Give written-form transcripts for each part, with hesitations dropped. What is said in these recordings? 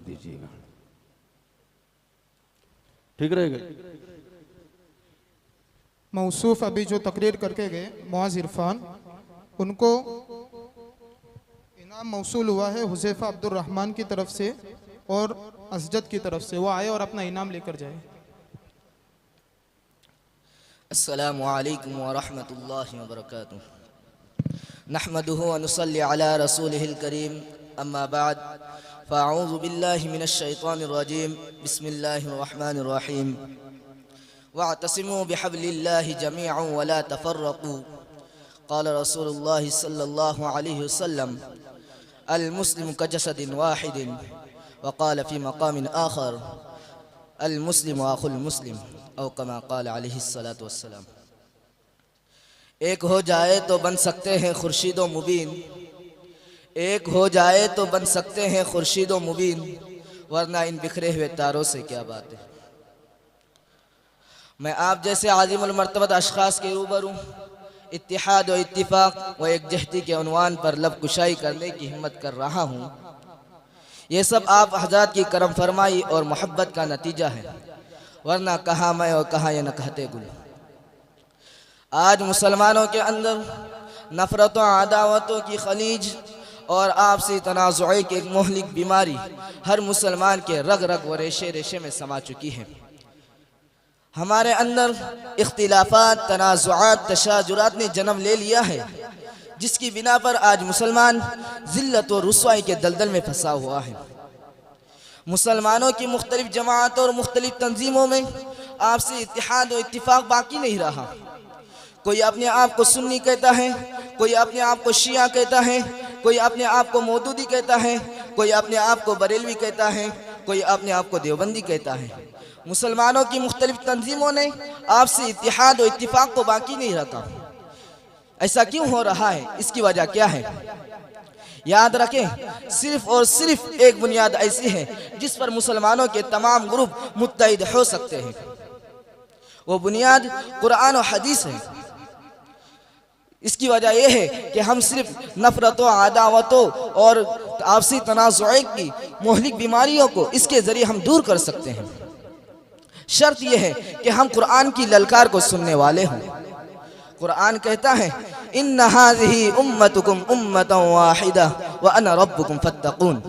दीजिएगा, ठीक रहेगा। मौसूफ अभी जो तकरीर करके गए मुआज़ इरफान, उनको इनाम मौसूल हुआ है हुज़ैफ़ा अब्दुर रहमान की तरफ से और असजद की तरफ से। वो आए और अपना इनाम लेकर जाए। अस्सलामु अलैकुम व रहमतुल्लाहि व बरकातुहू। नहमदुहु व नुसल्ली अला रसूलिहिल करीम, अम्मा बाद, फ़अऊज़ु बिल्लाहि मिनश शैतानिर रजीम, बिस्मिल्लाहिर रहमानिर रहीम। वअतसिमू बिहब्लिल्लाहि जमीअन व ला तफ़र्रक़ू। क़ाल रसूलुल्लाहि सल्लल्लाहु अलैहि वसल्लम, अल मुस्लिमु कजसदिन वाहिदिन। व क़ाल फ़ी मक़ामिन आख़र, अल मुस्लिमु अख़ुल मुस्लिम, औ कमा क़ाल अलैहिस्सलातु वस्सलाम। एक हो जाए तो बन सकते हैं खुर्शीदो मुबीन, एक हो जाए तो बन सकते हैं खुर्शीदो मुबीन, वरना इन बिखरे हुए तारों से क्या बात है। मैं आप जैसे आज़िमुल मर्तबत अशख़ास के रूबरू इत्तिहाद व इत्तिफ़ाक़ व एकजहती के उन्वान पर लब कुशाई करने की हिम्मत कर रहा हूँ। ये सब आप हज़रात की करम फरमाई और मोहब्बत का नतीजा है, वरना कहाँ मैं और कहाँ ये न कहते गुल। आज मुसलमानों के अंदर नफ़रतों अदावतों की खलीज और आपसी तनाज़ुए की एक मोहलिक बीमारी हर मुसलमान के रग रग व रेशे रेशे में समा चुकी है। हमारे अंदर इख्तिलाफ़ात, तनाज़ुआत, तशाजुरात ने जन्म ले लिया है, जिसकी बिना पर आज मुसलमान ज़िल्लत और रुस्वाई के दलदल में फंसा हुआ है। मुसलमानों की मुख्तलिफ जमातों और मुख्तलिफ तंजीमों में आपसी इत्तिहाद और इत्तिफ़ाक़ बाकी नहीं रहा। कोई अपने आप को सुन्नी कहता है, कोई अपने आप को शिया कहता है, कोई अपने आप को मौदूदी कहता है, कोई अपने आप को बरेलवी कहता है, कोई अपने आप को देवबंदी कहता है। मुसलमानों की मुख्तलिफ तंजीमों ने आपसी इत्तिहाद और इत्तिफ़ाक़ को बाकी नहीं रखा। ऐसा क्यों हो रहा है? इसकी वजह क्या है? याद रखें, सिर्फ और सिर्फ एक बुनियाद ऐसी है जिस पर मुसलमानों के तमाम ग्रुप मुत्तहिद हो सकते हैं। वो बुनियाद कुरान और हदीस है। इसकी वजह यह है कि हम सिर्फ नफ़रतों, अदावतों और आपसी तनाज़ुए की मोहलिक बीमारियों को इसके ज़रिए हम दूर कर सकते हैं। शर्त यह है कि हम कुरान की ललकार को सुनने वाले हों। कुरान कहता है, इन्ना हाज़िही उम्मतुकुम उम्मतन वाहिदा व अना रब्बुकुम फत्तकून।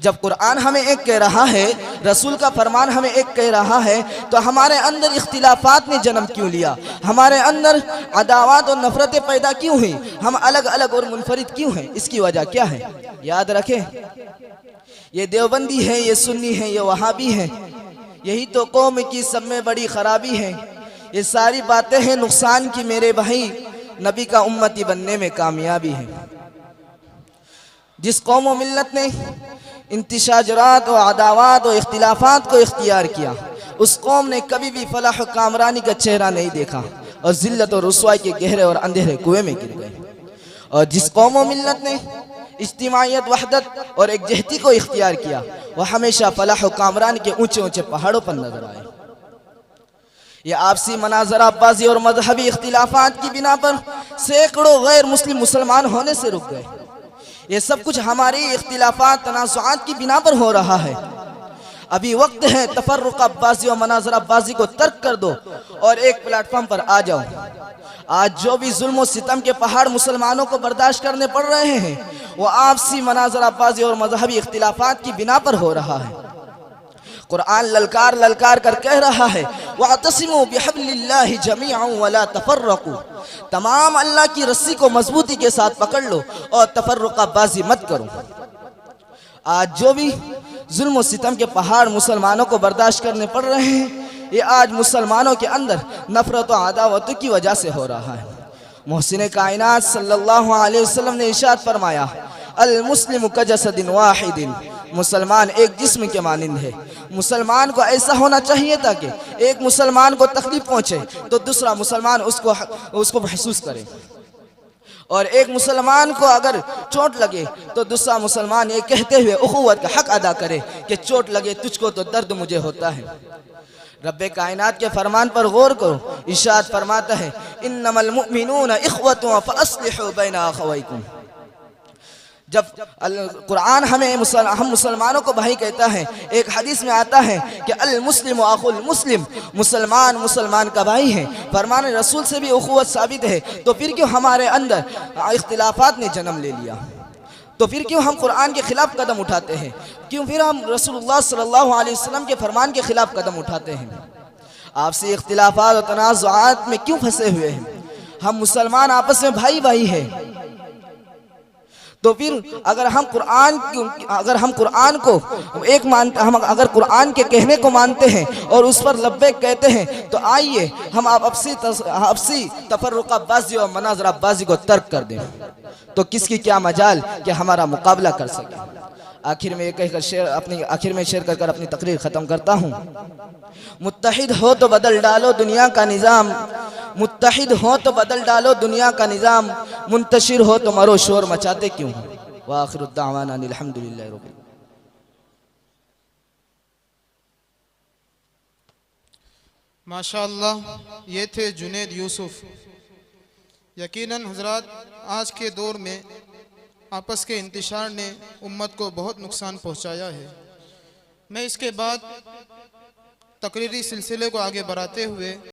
जब कुरान हमें एक कह रहा है, रसूल का फरमान हमें एक कह रहा है, तो हमारे अंदर इख्तिलाफात ने जन्म क्यों लिया? हमारे अंदर अदावत और नफरतें पैदा क्यों हुई? हम अलग अलग और मुनफरिद क्यों हैं? इसकी वजह क्या है? याद रखें, ये देवबंदी है, ये सुन्नी है, ये वहाबी है, यही तो कौम की सब में बड़ी खराबी है। ये सारी बातें हैं नुकसान की मेरे भाई, नबी का उम्मती बनने में कामयाबी है। जिस कौम व मिल्लत ने इंतिशाजरात और अदावत और इख्तिलाफात को इख्तियार किया, उस कौम ने कभी भी फलाह व कामरानी का चेहरा नहीं देखा और जिल्लत और रुसवाई के गहरे और अंधेरे कुएं में गिर गए। और जिस कौम व मिल्लत ने इज्तिमाइयत, वहदत और एकजहती को इख्तियार किया, वह हमेशा फलाह व कामरानी के ऊंचे ऊंचे पहाड़ों पर नजर आए। ये आपसी मनाजराबाजी और मजहबी इख्तिलाफात की बिना पर सैकड़ों गैर मुस्लिम मुसलमान होने से रुक गए। ये सब कुछ हमारी इख्तिलाफात, तनाज़ुआत की बिना पर हो रहा है। अभी वक्त है तफर्रुक़बाज़ी और मनाजराबाजी को तर्क कर दो और एक प्लेटफॉर्म पर आ जाओ। आज जो भी जुल्म और सितम के पहाड़ मुसलमानों को बर्दाश्त करने पड़ रहे हैं, वो आपसी मनाजराबाजी और मजहबी इख्तिलाफात की बिना पर हो रहा है। कुरान ललकार ललकार कर कह रहा है, वअतसिमू बिहब्लिल्लाहि जमीअन व ला तफर्रक़ू। तमाम अल्लाह की रस्सी को मजबूती के साथ पकड़ लो और तफर्रुक़बाज़ी मत करो। आज जो भी जुल्म और सितम के पहाड़ मुसलमानों को बर्दाश्त करने पड़ रहे हैं, ये आज मुसलमानों के अंदर नफरत और अदावत की वजह से हो रहा है। मोहसिन कायनात सल्लल्लाहु अलैहि वसल्लम ने इरशाद फरमाया, अल मुस्लिमु कजसदिन वाहिदिन। मुसलमान एक जिस्म के मानिंद है। मुसलमान को ऐसा होना चाहिए था कि एक मुसलमान को तकलीफ पहुंचे तो दूसरा मुसलमान उसको महसूस करे, और एक मुसलमान को अगर चोट लगे तो दूसरा मुसलमान ये कहते हुए उखुवत का हक अदा करे कि चोट लगे तुझको तो दर्द मुझे होता है। रब्बे कायनात के फरमान पर गौर करो। इरशाद फरमाता है, इन्नमल मुमिनूना इख्वतुन फअस्लिहू बैना अखवैकुम। जब कुरान हम मुसलमानों को भाई कहता है, एक हदीस में आता है कि अल मुस्लिम अखुल मुस्लिम, मुसलमान मुसलमान का भाई है। फरमान रसूल से भी उखुवत साबित है, तो फिर क्यों हमारे अंदर इख्तिलाफात ने जन्म ले लिया? तो फिर क्यों हम कुरान के खिलाफ कदम उठाते हैं? क्यों फिर हम रसूलुल्लाह सल्लल्लाहु अलैहि वसल्लम के फरमान के खिलाफ कदम उठाते हैं? आपसी इख्तिलाफात और तनाज़ुआत में क्यों फंसे हुए हैं? हम मुसलमान आपस में भाई भाई हैं। तो फिर अगर हम कुरान को अगर कुरान के कहने को मानते हैं और उस पर लब्बैक कहते हैं, तो आइए हम आपसी तफर्रुक़ाबाज़ी और मनाज़राबाज़ी को तर्क कर दें। तो किसकी क्या मजाल कि हमारा मुकाबला कर सके। आखिर में शेर कर अपनी तकरीर ख़त्म करता हूँ। मुत्तहिद हो तो बदल डालो दुनिया का निज़ाम, मुत्तहिद हो तो बदल डालो दुनिया का निज़ाम, मुंतशिर हो तो मरो शोर मचाते क्यों हो। व आखिरु दावाना अनिल हम्दुलिल्लाहि रब्बिल। माशाअल्लाह, ये थे जुनैद यूसुफ। यकीनन हजरात, आज के दौर में आपस के इंतशार ने उम्मत को बहुत नुकसान पहुंचाया है। मैं इसके बाद तकरीरी सिलसिले को आगे बढ़ाते हुए